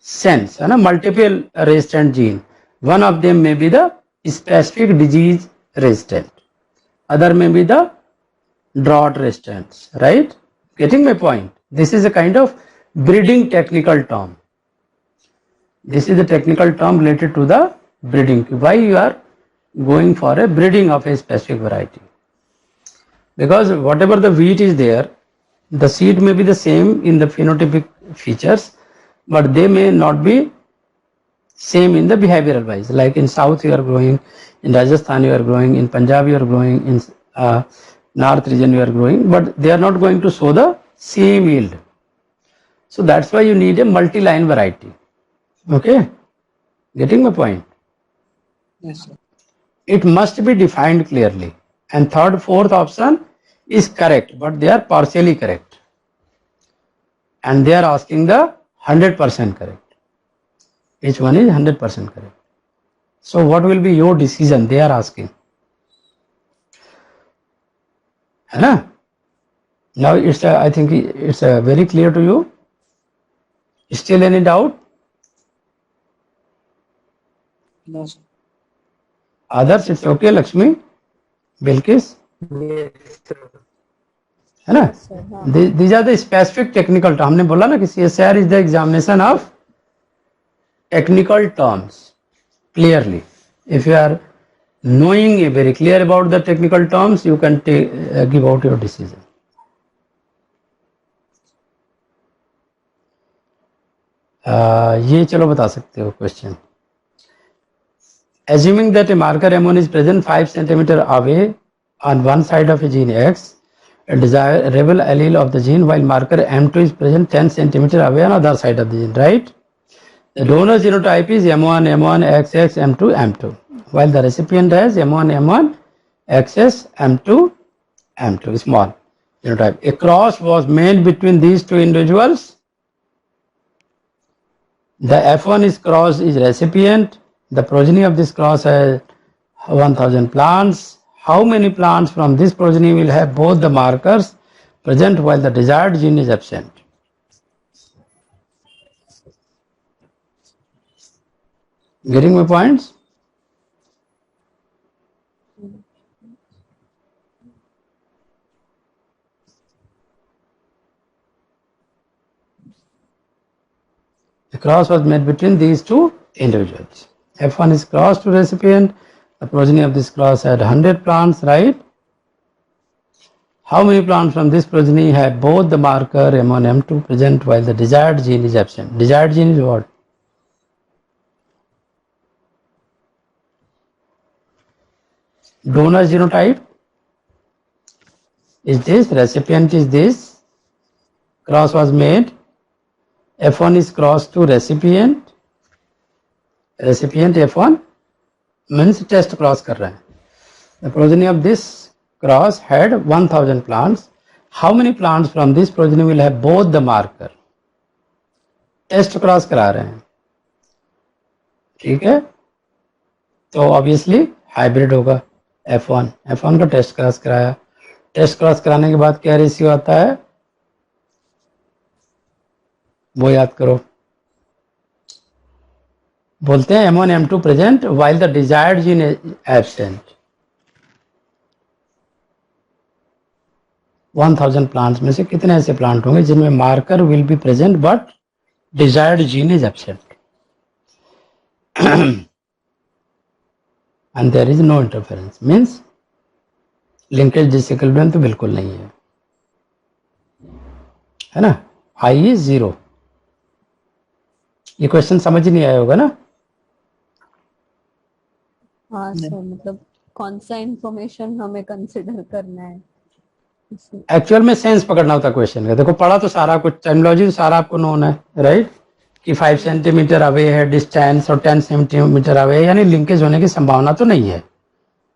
A: sense, है ना, multiple resistant gene. One of them may be the specific disease resistant, other may be the drought resistant, right? Getting my point? This is a kind of breeding technical term. This is a technical term related to the breeding. Why you are going for a breeding of a specific variety? Because whatever the wheat is there, the seed may be the same in the phenotypic features, but they may not be same in the behavioral wise. Like in South you are growing, in Rajasthan you are growing, in Punjab you are growing, in North region you are growing, but they are not going to show the same yield. So that's why you need a multi-line variety. Okay, getting my point?
C: Yes, sir.
A: It must be defined clearly. And third, fourth option is correct, but they are partially correct. And they are asking the 100% correct. Each one is 100% correct. So what will be your decision? They are asking. है ना? Now it's I think it's very clear to you. Still any doubt?
C: No, sir.
A: Others, it's okay, Lakshmi, Bilkis, है ना?
B: sir, हाँ.
A: These are the specific technical terms. हमने बोला ना कि CSIR is the examination of technical terms clearly. If you are knowing very clear about the technical terms, you can give out your decision. ये चलो बता सकते हो question. Assuming that a marker M1 is present 5 cm away on one side of a gene X, a desirable allele of the gene, while marker M2 is present 10 cm away on other side of the gene, right? The donor genotype is M1, M1, XX, M2, M2, while the recipient has M1, M1, XS, M2, M2, small genotype. A cross was made between these two individuals. The F1 is cross is recipient. The progeny of this cross has 1000 plants. How many plants from this progeny will have both the markers present while the desired gene is absent? Getting my points? The cross was made between these two individuals. F1 is cross to recipient. The progeny of this cross had 100 plants, right? How many plants from this progeny have both the marker M1, M2 present while the desired gene is absent? Desired gene is what? Donor genotype is this, recipient is this, cross was made, F1 is cross to recipient, recipient F1 means test cross कर रहा है. The progeny of this cross had 1000 plants. How many plants from this progeny will have both the marker? Test cross करा रहे हैं, ठीक है? तो obviously hybrid होगा. F1 का टेस्ट क्रॉस कराया. टेस्ट क्रॉस कराने के बाद क्या रेशियो आता है वो याद करो. बोलते हैं M1 M2 present while the desired gene is absent. 1000 plants में से कितने ऐसे प्लांट होंगे जिनमें marker will be present but desired gene is absent and there is no interference, means linkage disequilibrium तो बिल्कुल नहीं है ना. I is 0. ये क्वेश्चन समझ नहीं आया होगा ना.
B: हाँ सर, मतलब कौन सा इंफॉर्मेशन हमें कंसिडर करना है इसमें?
A: एक्चुअल में सेंस पकड़ना होता क्वेश्चन का. देखो पढ़ा तो सारा कुछ, टर्मिनोलॉजी तो सारा आपको नोन है, राइट? कि 5 सेंटीमीटर अवे है डिस्टेंस और 10 सेंटीमीटर अवे, यानी लिंकेज होने की संभावना तो नहीं है.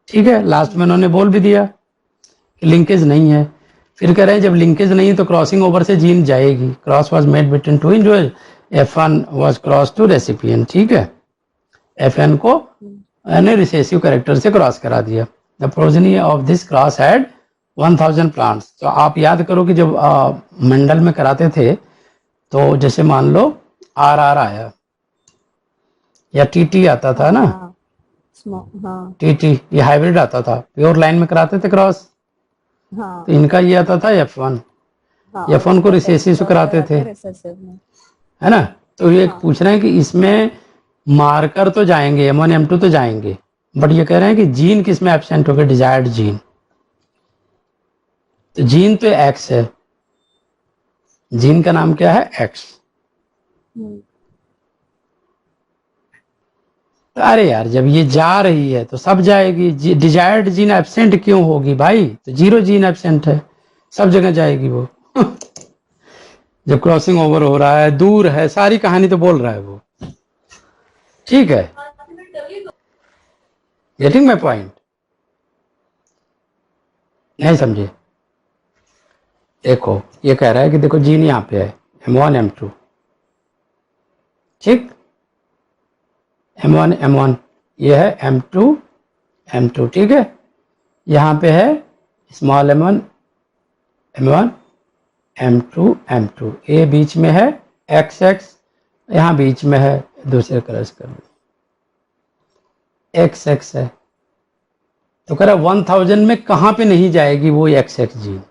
A: ठीक है, लास्ट में उन्होंने बोल भी दिया कि लिंकेज नहीं है. फिर कह रहे हैं जब लिंकेज नहीं है तो क्रॉसिंग ओवर से जीन जाएगी. Cross was made between two individual, F1 was cross to recipient. ठीक है, Fn को यानी रिसेसिव कैरेक्टर से क्रॉस करा दिया. The progeny of this cross had 1000 plants. तो आप याद करो कि जब मंडल में कराते थे, तो जैसे मान लो RR आया या TT आता था ना,
B: हाँ हाँ
A: TT ये हाइब्रिड आता था, प्योर लाइन में कराते थे क्रॉस,
B: हाँ
A: तो इनका ये आता था F1।
B: हाँ, और
A: F1 को
B: उसका
A: रिसेसिव
B: टेस्ट
A: से
B: और
A: कराते थे,
B: लगाते रिसेसिव में।
A: है ना। तो ये
B: हाँ
A: पूछ रहे हैं कि इसमें मार्कर तो जाएंगे, M1 M2 तो जाएंगे, बट ये कह रहे हैं कि जीन किस में एब्सेंट हो गए, डिजायर्ड जीन। तो जीन तो X है, जीन का नाम क्या है, X।
B: हम्म,
A: तो अरे यार, जब ये जा रही है तो सब जाएगी, डिजायर्ड जीन एब्सेंट क्यों होगी भाई, तो 0 जीन एब्सेंट है, सब जगह जाएगी वो। जब क्रॉसिंग ओवर हो रहा है, दूर है, सारी कहानी तो बोल रहा है वो। ठीक है, गेटिंग माई पॉइंट, नहीं समझे। देखो ये कह रहा है कि देखो जीन यहाँ पे है, M1 M2, ठीक, M1 M1, ये है M2 M2, ठीक है। यहाँ पे है small m1 M1 M2 M2, ए बीच में है, XX यहाँ बीच में है, दूसरे कलर से कर दो, XX है। तो कह रहा 1000 में कहाँ पे नहीं जाएगी वो XX जीन,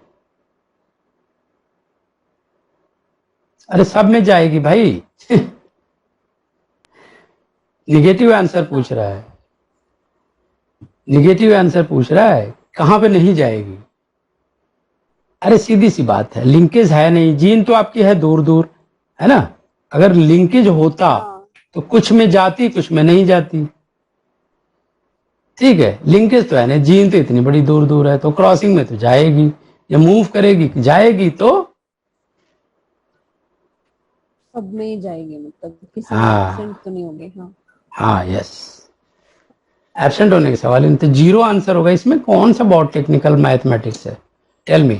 A: अरे सब में जाएगी भाई। निगेटिव आंसर पूछ रहा है, निगेटिव आंसर पूछ रहा है, कहां पे नहीं जाएगी। अरे सीधी सी बात है, लिंकेज है नहीं, जीन तो आपकी है दूर दूर, है ना। अगर लिंकेज होता
B: हाँ
A: तो कुछ में जाती, कुछ में नहीं जाती, ठीक है। लिंकेज तो है नहीं, जीन तो इतनी बड़ी दूर दूर है, तो क्रॉसिंग में तो जाएगी, या मूव करेगी, जाएगी तो।
B: सब में ही जाएगी, मतलब किसी में
A: हाँ
B: एब्सेंट तो नहीं होगी। हाँ
A: हाँ, यस, एब्सेंट होने के सवाल ही नहीं, तो 0 आंसर होगा। इसमें कौन सा बहुत टेक्निकल मैथमेटिक्स है, tell me,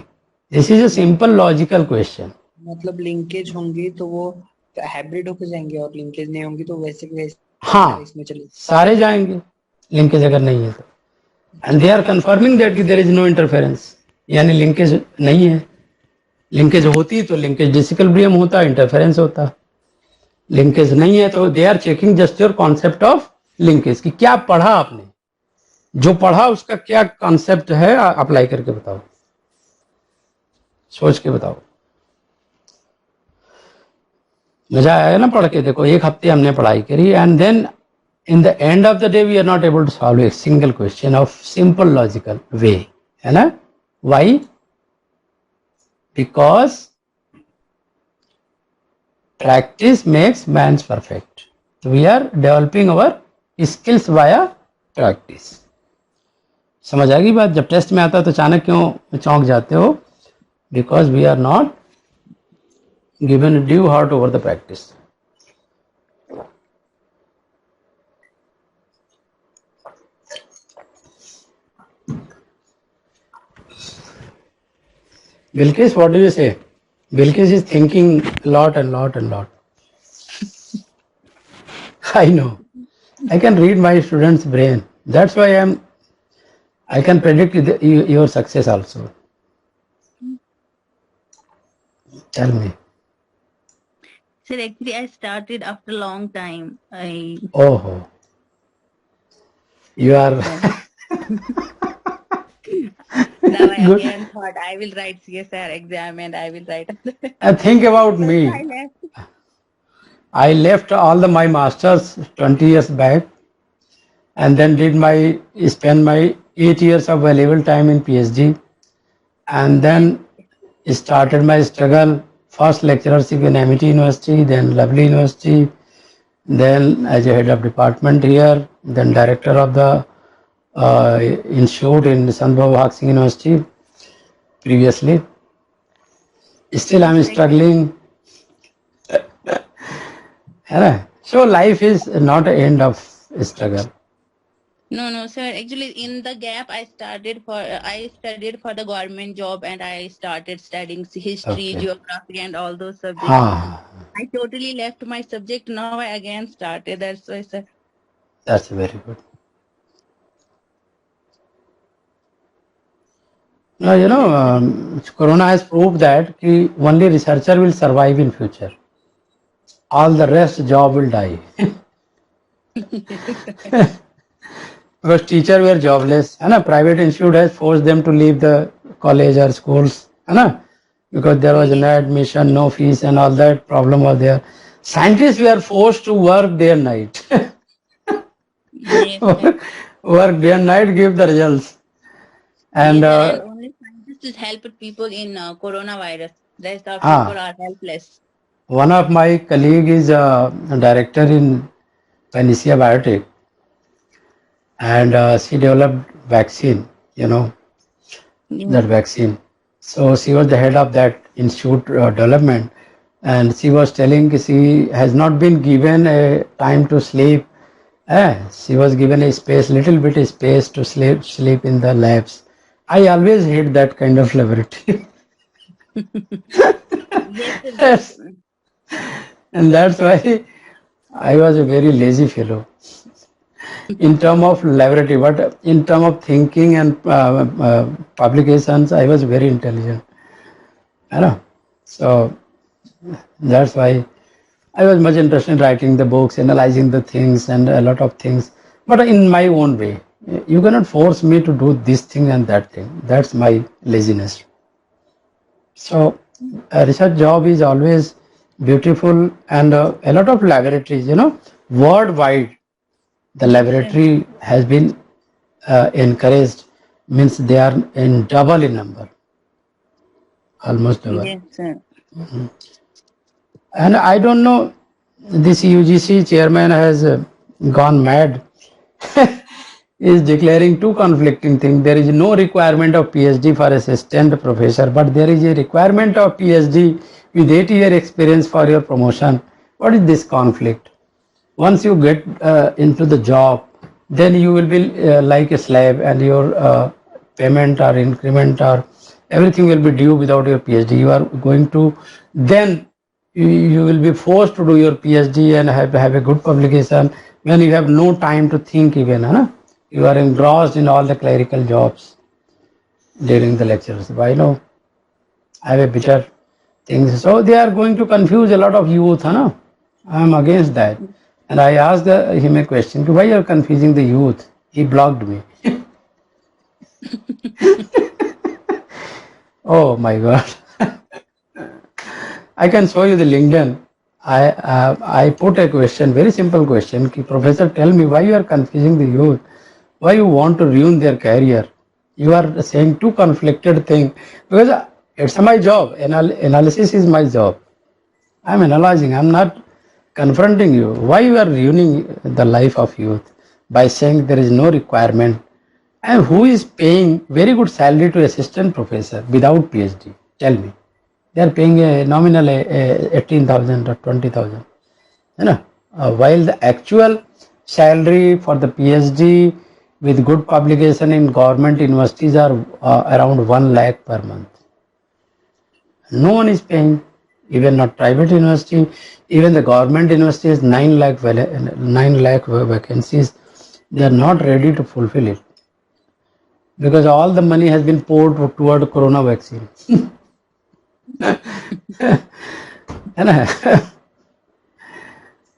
A: this is a simple logical question.
C: मतलब लिंकेज होंगी तो वो हाइब्रिड होकर जाएंगे, और लिंकेज नहीं होंगी तो वैसे के वैसे
A: हाँ,
C: इसमें चले।
A: सारे जाएंगे, लिंकेज अगर नहीं है तो, and they are confirming that कि देयर इज नो इंटरफेरेंस, यानी लिंकेज नहीं है। लिंकेज होती तो लिंकेज डिसइक्विलिब्रियम होता, इंटरफेरेंस होता। लिंकेज नहीं है तो they are checking just your concept of linkage, कि क्या पढ़ा आपने, जो पढ़ा उसका क्या कॉन्सेप्ट है, अप्लाई करके बताओ, सोच के बताओ। मजा आया ना पढ़ के, देखो 1 हफ्ते हमने पढ़ाई करी, and then in the end of the day we are not able to solve a single question of simple logical way, है ना। Why? Because practice makes man perfect. So we are developing our skills via practice. समझ आ गई बात। जब test में आता है तो अचानक क्यों चौंक जाते हो, because we are not given due heart over the practice. Bilkis, what do you say? Bilkis is thinking a lot and lot and lot. I know. I can read my student's brain. That's why I can predict your success also. Tell me.
D: Sir, actually, I started after a long time.
A: Oh, you are
D: Now I
A: good.
D: again thought I will write CSR exam and I will write.
A: Think about
D: But
A: me.
D: I left.
A: I left all my masters 20 years back, and then spend my 8 years of valuable time in PhD, and then started my struggle. First lecturership in MIT University, then Lovely University, then as a head of department here, then director of the institute in Sandhya Bhag Singh University previously. Still I'm
D: Sir,
A: struggling. So life is not an end of struggle.
D: no, sir. Actually, in the gap, I studied for the government job and I started studying history,
A: Okay.
D: geography, and all those subjects.
A: हाँ,
D: I totally left my subject. Now I again started. That's why, sir.
A: that's very good. Corona has proved that only researcher will survive in future. All the rest job will die. Because teacher were jobless, है ना? Private institute has forced them to leave the college or schools, है ना? Because there was no admission, no fees, and all that problem was there. Scientists were forced to work day and night.
D: Yes, sir.
A: Work day and night, give the results. And
D: Yes, sir. And only scientists helped people in coronavirus. Rest of people are helpless.
A: one of my colleague is a director in Panacea Biotech, and she developed vaccine, that vaccine. So she was the head of that institute development, and she was telling she has not been given a time to sleep. She was given a space, little bit of space to sleep in the labs. I always hate that kind of laboratory.
D: Yes, sir.
A: And that's why I was a very lazy fellow in terms of laboratory, but in terms of thinking and publications, I was very intelligent. So that's why I was much interested in writing the books, analyzing the things, and a lot of things, but in my own way. You cannot force me to do this thing and that thing. That's my laziness. So a research job is always beautiful, and a lot of laboratories, worldwide, the laboratory has been encouraged, means they are in double in number, almost double.
D: Yes, sir.
A: And I don't know, this UGC chairman has gone mad. Is declaring two conflicting things. There is no requirement of PhD for assistant professor, but there is a requirement of PhD with 8-year experience for your promotion. What is this conflict? Once you get into the job, then you will be like a slave, and your payment or increment or everything will be due without your PhD. You are going to, then you will be forced to do your PhD and have a good publication when you have no time to think even. You are engrossed in all the clerical jobs during the lectures. I know I have a bitter things. So they are going to confuse a lot of youth. I am against that. And I asked him a question, why you are confusing the youth? He blocked me. Oh my God. I can show you the LinkedIn. I put a question, very simple question. Professor, tell me why you are confusing the youth? Why you want to ruin their career? You are saying two conflicted things, because it's my job. Analysis is my job. I'm analyzing. I'm not confronting you. Why you are ruining the life of youth by saying there is no requirement? And who is paying very good salary to assistant professor without PhD? Tell me. They are paying a nominal 18,000 or 20,000. While the actual salary for the PhD with good publication in government universities are around 1 lakh per month. No one is paying, even not private university, even the government university has 9 lakh vacancies. They are not ready to fulfill it because all the money has been poured toward corona vaccine.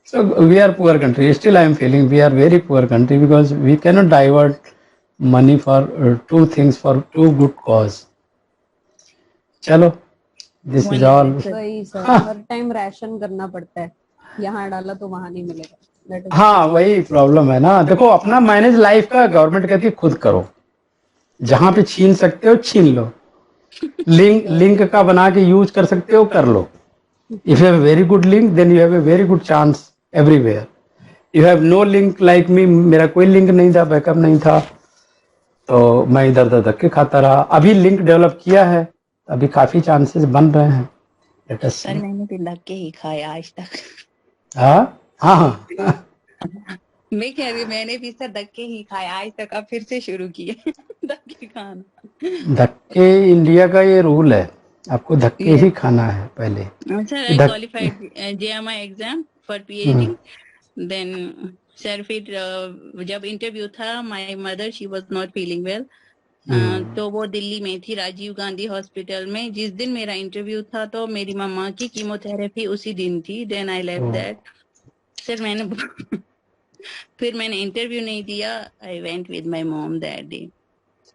A: So we are poor country. Still I am feeling we are very poor country because we cannot divert money for two things for two good cause. Chalo, this is all.
B: वही sir, हर time ration करना पड़ता है, यहाँ डाला तो वहाँ नहीं मिलेगा.
A: हाँ, वही प्रॉब्लम है ना. देखो, अपना मैनेज लाइफ का गवर्नमेंट कहती है खुद करो. जहां पे छीन सकते हो छीन लो. लिंक का बना के यूज कर सकते हो, कर लो. If you have a very good link, then you have a very good chance everywhere. You have no link like me, मेरा कोई लिंक नहीं था, बैकअप नहीं था, तो मैं इधर उधर धक्के खाता रहा. अभी लिंक डेवलप किया है, अभी काफी चांसेस बन रहे हैं.
D: सर मैंने तो धक्के ही खाए आज तक.
A: हाँ.
D: मैं कह रही मैंने भी सर धक्के ही खाए आज तक, अब फिर से शुरू किए धक्के खाना.
A: धक्के इंडिया का ये रूल है, आपको धक्के ही खाना है पहले.
D: Sir I qualified JMI exam for PhD. Then sir फिर जब इंटरव्यू था, my mother she was not feeling well, तो वो दिल्ली में थी, राजीव गांधी हॉस्पिटल में। जिस दिन मेरा इंटरव्यू था तो मेरी मम्मा की कीमोथेरेपी उसी दिन थी। Then I left
A: oh,
D: that. फिर मैंने फिर मैंने इंटरव्यू नहीं दिया। I went with my mom that day.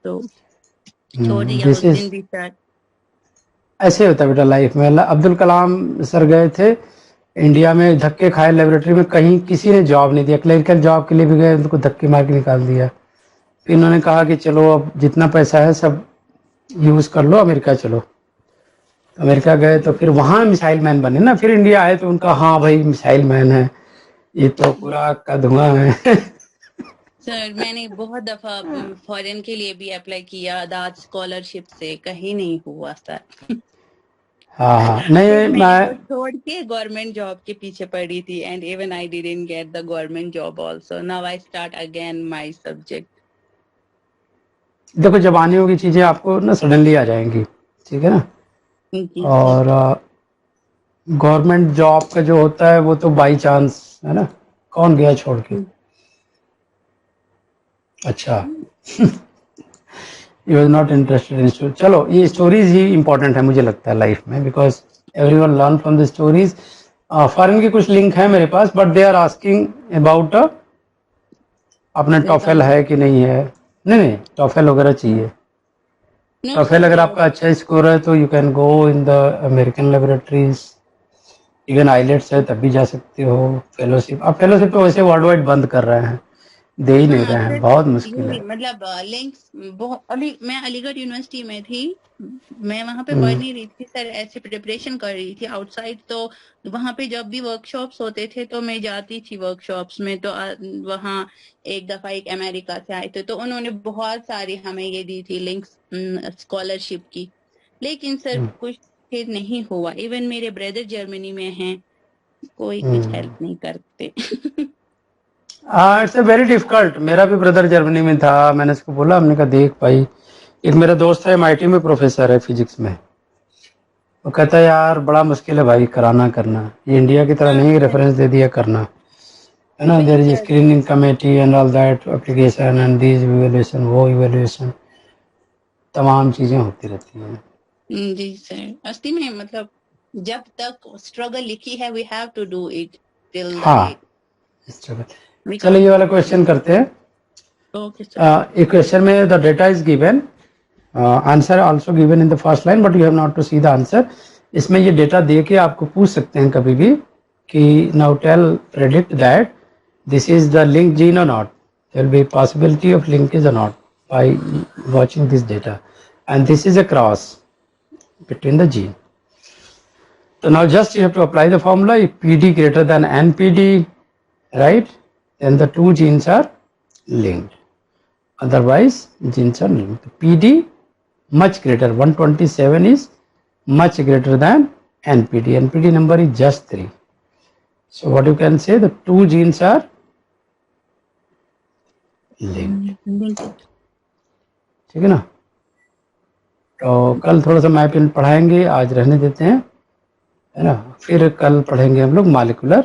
D: तो छोड़ दिया
A: दिस
D: उस दिन
A: इज
D: भी सर।
A: ऐसे होता है बेटा लाइफ में। अब्दुल कलाम सर गए थे इंडिया में, धक्के खाए लेबोरेटरी में, कहीं किसी ने जॉब नहीं दिया, क्लरिकल जॉब के लिए भी गए, उनको धक्के मार के निकाल दिया। फिर इन्होंने कहा कि चलो अब जितना पैसा है सब यूज कर लो, अमेरिका चलो। अमेरिका गए तो फिर वहां मिसाइल मैन बने ना, फिर इंडिया आए तो उनका हाँ भाई मिसाइल मैन है, ये तो पूरा का धुआं है।
D: सर मैंने बहुत दफा फॉरेन के लिए भी अप्लाई किया, दाद स्कॉलरशिप से, कहीं नहीं हुआ सर।
A: हाँ हाँ,
D: फिर
A: नहीं
D: मैं वो
A: मैं
D: छोड़ के गवर्नमेंट जॉब के पीछे पड़ी थी, and even I didn't get the government job also. Now I start again my subject.
A: देखो जब आने होगी चीजें आपको ना सडनली आ जाएंगी, ठीक है ना।
D: जी सर।
A: और गवर्नमेंट जॉब का जो होता है वो तो बाई चांस है ना, कौन गया छोड़ के। अच्छा, you are not interested in story. चलो ये स्टोरीज ही इंपॉर्टेंट है मुझे लगता है लाइफ में, because everyone learn from the stories. Foreign की कुछ लिंक है मेरे पास, but they are asking about अपना टॉफेल है कि नहीं है। नहीं नहीं, टॉफेल वगैरह चाहिए।
D: No
A: TOEFL
D: sir.
A: अगर आपका अच्छा स्कोर है तो you can go in the American laboratories. Even IELTS है तब भी जा सकते हो। फेलोशिप, अब फेलोशिप तो वैसे वर्ल्ड वाइड बंद कर रहे हैं, दे ही नहीं
D: हाँ
A: रहे हैं,
D: सर,
A: बहुत मुश्किल
D: ये
A: है।
D: मतलब लिंक्स बहुत मैं अलीगढ़ यूनिवर्सिटी में थी। मैं वहां पे पढ़
A: हम्म,
D: नहीं रही थी सर, ऐसे प्रिपरेशन कर रही थी आउटसाइड। तो वहां पे जब भी वर्कशॉप्स होते थे तो मैं जाती थी वर्कशॉप्स में। तो वहाँ एक दफा एक अमेरिका से आए थे, तो उन्होंने बहुत सारी हमें ये दी थी लिंक्स स्कॉलरशिप की। लेकिन सर
A: हम्म,
D: कुछ फिर नहीं हुआ। इवन मेरे ब्रदर जर्मनी में हैं, कोई कुछ
A: हम्म।
D: हेल्प नहीं करते।
A: It's very difficult. मेरा भी ब्रदर जर्मनी में था, मैंने उसको बोला, हमने कहा देख भाई, एक मेरा दोस्त है एमआईटी में प्रोफेसर है फिजिक्स में, वो कहता है यार बड़ा मुश्किल है भाई कराना करना, ये इंडिया की तरह
D: हाँ
A: नहीं
D: सर,
A: रेफरेंस दे दिया करना, है ना।
D: वही
A: there is
D: sir.
A: Screening committee and all that application and this evaluation वो इवेल्युएशन, तमाम चीजें होती रहती हैं।
D: जी सर, अस्थि में मतलब जब तक स्ट्रगल लिखी है we have to do it till the
A: हाँ,
D: एंड। वी
A: चलो
D: कांट
A: ये
D: डू
A: वाला
D: इट।
A: क्वेश्चन करते हैं।
D: Okay sir.
A: एक क्वेश्चन में the data is given, answer also given in the first line but you have not to see the answer. इसमें ये डेटा दे के आपको पूछ सकते हैं कभी भी कि now tell predict that this is the link gene और not, there will be possibility of linkage और not by watching this data, and this is a cross between the gene. So now just you have to apply the formula. If PD greater than NPD, right, then the two genes are linked. Otherwise, genes are linked. PD much greater, 127 is much greater than NPD. NPD number is just 3. So what you can say, the two genes are linked.
D: Linked.
A: ठीक है ना। तो कल थोड़ा सा map पढ़ाएंगे, आज रहने देते हैं, है ना। फिर कल पढ़ेंगे हम लोग मॉलिक्यूलर